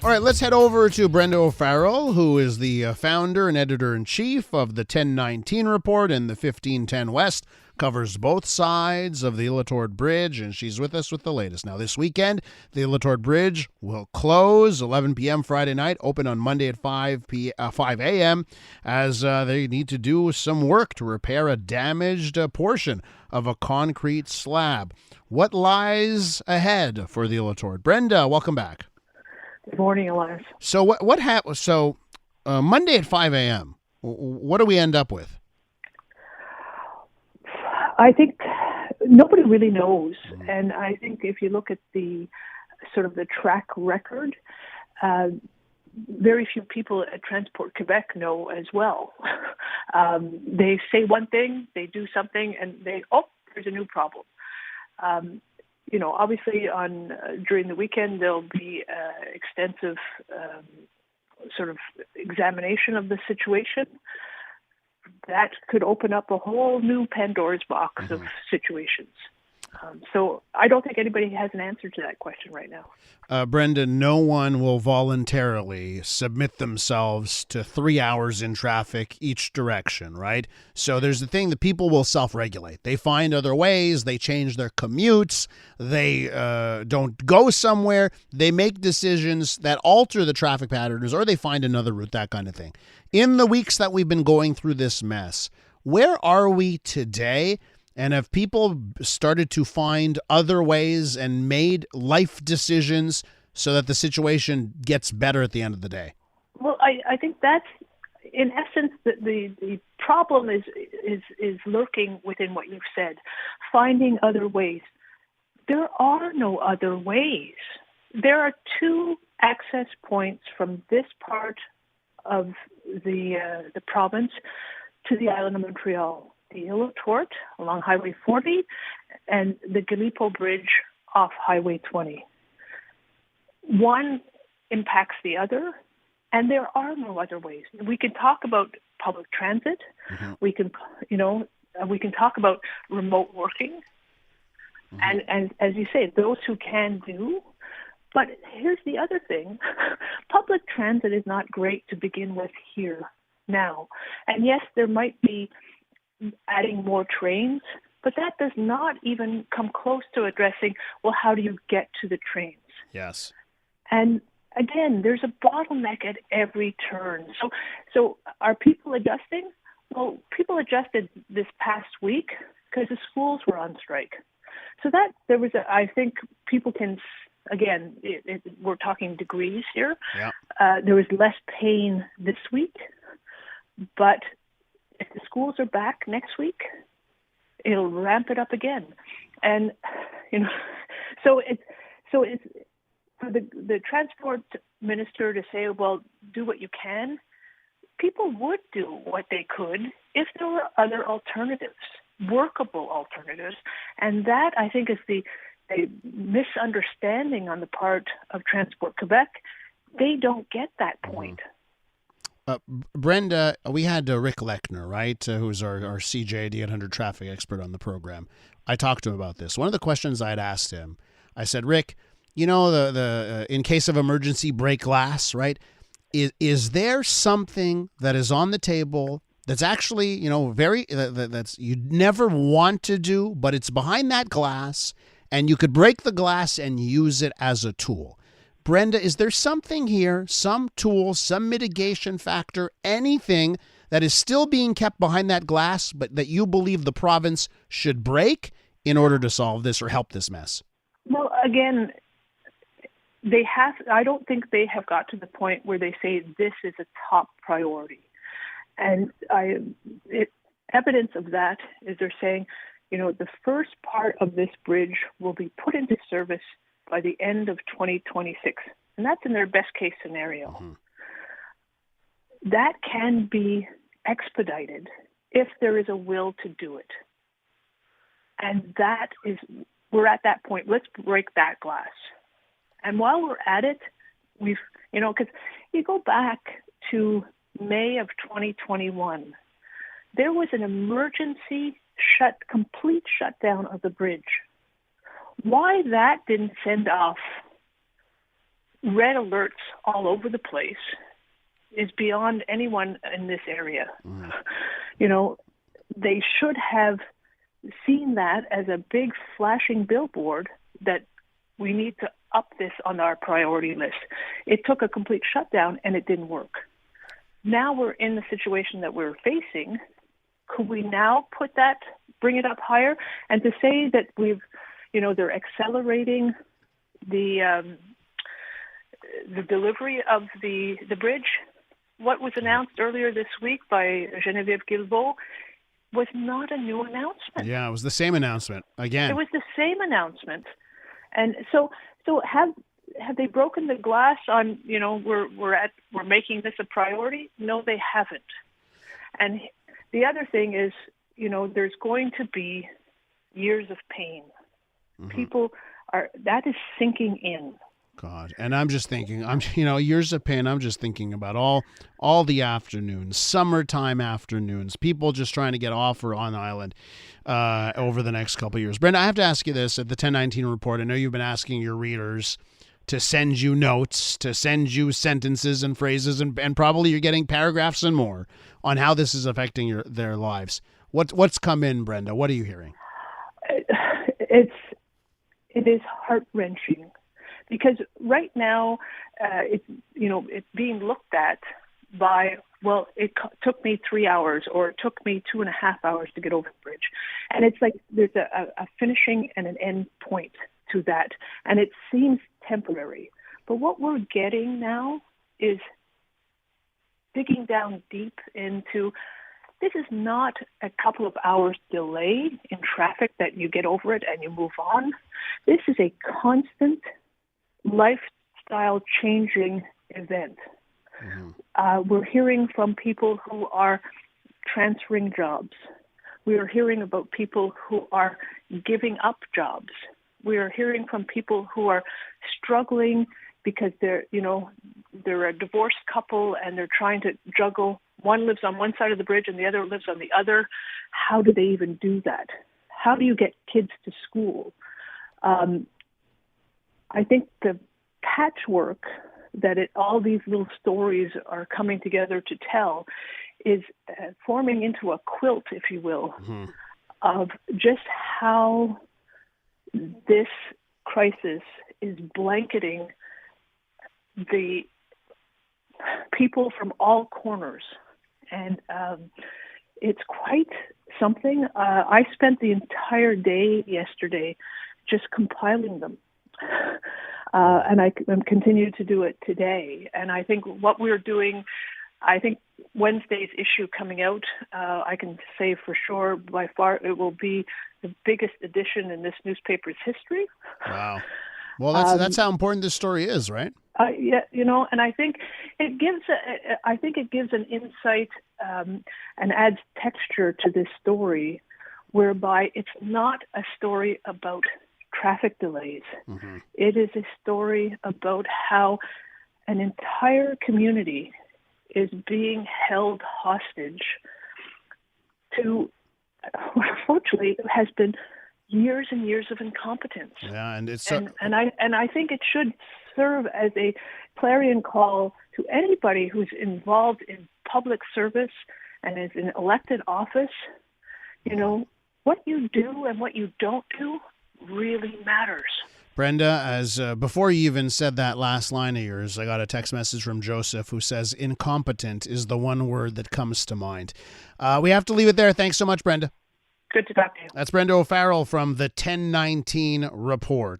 All right, let's head over to Brenda O'Farrell, who is the founder and editor-in-chief of the 1019 Report and the 1510 West, covers both sides of the Ile-aux-Tourtes Bridge, and she's with us with the latest. Now, this weekend, the Ile-aux-Tourtes Bridge will close 11 p.m. Friday night, open on Monday at 5 a.m., as they need to do some work to repair a damaged portion of a concrete slab. What lies ahead for the Ile-aux-Tourtes? Brenda, welcome back. Good morning, Elias. So what happened? So Monday at 5 a.m., what do we end up with? I think nobody really knows. And I think if you look at the sort of the track record, very few people at Transport Quebec know as well. They say one thing, they do something, and there's a new problem. Obviously during the weekend, there'll be extensive sort of examination of the situation. That could open up a whole new Pandora's box of situations. So I don't think anybody has an answer to that question right now. Brenda, no one will voluntarily submit themselves to 3 hours in traffic each direction, right? So there's the thing that people will self-regulate. They find other ways. They change their commutes. They don't go somewhere. They make decisions that alter the traffic patterns, or they find another route, that kind of thing. In the weeks that we've been going through this mess, where are we today? And have people started to find other ways and made life decisions so that the situation gets better at the end of the day? Well, I think that's, in essence, the problem is lurking within what you've said, finding other ways. There are no other ways. There are two access points from this part of the province to the island of Montreal. The Ile-aux-Tourtes along Highway 40 and the Tourtes Bridge off Highway 20. One impacts the other, and there are no other ways. We can talk about public transit. We can talk about remote working, and as you say, those who can do. But here's the other thing: public transit is not great to begin with here now. And yes, there might be adding more trains, but that does not even come close to addressing, well, how do you get to the trains? Yes. And again, there's a bottleneck at every turn. So are people adjusting? Well, people adjusted this past week because the schools were on strike. So that there was, I think people can, again, we're talking degrees here. Yeah. There was less pain this week, but if the schools are back next week, it'll ramp it up again. And, so it's for the transport minister to say, well, do what you can. People would do what they could if there were other alternatives, workable alternatives. And that, I think, is the misunderstanding on the part of Transport Quebec. They don't get that point. Brenda, we had Rick Lechner, right, who's our CJ, the 800 traffic expert on the program. I talked to him about this. One of the questions I had asked him, I said, Rick, the in case of emergency, break glass, right? Is there something that is on the table that's actually, that's you'd never want to do, but it's behind that glass, and you could break the glass and use it as a tool? Brenda, is there something here, some tool, some mitigation factor, anything that is still being kept behind that glass, but that you believe the province should break in order to solve this or help this mess? Well, again, I don't think they have got to the point where they say this is a top priority. And evidence of that is they're saying, the first part of this bridge will be put into service by the end of 2026. And that's in their best case scenario. That can be expedited if there is a will to do it. And we're at that point. Let's break that glass. And while we're at it, because you go back to May of 2021, there was an emergency complete shutdown of the bridge. Why that didn't send off red alerts all over the place is beyond anyone in this area. Mm. You know, they should have seen that as a big flashing billboard that we need to up this on our priority list. It took a complete shutdown and it didn't work. Now we're in the situation that we're facing. Could we now bring it up higher? And to say that they're accelerating the delivery of the bridge. What was announced earlier this week by Geneviève Guilbeault was not a new announcement. Yeah, it was the same announcement again. It was the same announcement. And so have they broken the glass on, we're making this a priority? No, they haven't. And the other thing is, there's going to be years of pain. Mm-hmm. That is sinking in. God. And I'm just thinking, years of pain. I'm just thinking about all the afternoons, summertime afternoons, people just trying to get off or on the island over the next couple of years. Brenda, I have to ask you this at the 1019 report. I know you've been asking your readers to send you notes, to send you sentences and phrases, and probably you're getting paragraphs and more on how this is affecting their lives. What's come in, Brenda? What are you hearing? It is heart-wrenching. Because right now, it's being looked at by, it took me 3 hours or it took me 2.5 hours to get over the bridge. And it's like there's a finishing and an end point to that. And it seems temporary. But what we're getting now is digging down deep into, this is not a couple of hours delay in traffic that you get over it and you move on. This is a constant lifestyle changing event. Mm-hmm. We're hearing from people who are transferring jobs. We are hearing about people who are giving up jobs. We are hearing from people who are struggling because they're a divorced couple and they're trying to juggle. One lives on one side of the bridge and the other lives on the other. How do they even do that? How do you get kids to school? I think the patchwork that all these little stories are coming together to tell is forming into a quilt, if you will, mm-hmm. of just how this crisis is blanketing the people from all corners. And it's quite something. I spent the entire day yesterday just compiling them. And I continue to do it today. And I think what we're doing, Wednesday's issue coming out, I can say for sure, by far, it will be the biggest edition in this newspaper's history. Wow. Well, that's how important this story is, right? Yeah, and I think it gives an insight and adds texture to this story, whereby it's not a story about traffic delays. Mm-hmm. It is a story about how an entire community is being held hostage to, unfortunately, has been years and years of incompetence. Yeah, and it's and I think it should serve as a clarion call to anybody who's involved in public service and is in elected office. What you do and what you don't do really matters. Brenda, as before you even said that last line of yours, I got a text message from Joseph who says incompetent is the one word that comes to mind. We have to leave it there. Thanks so much, Brenda. Good to talk to you. That's Brenda O'Farrell from the 1019 Report.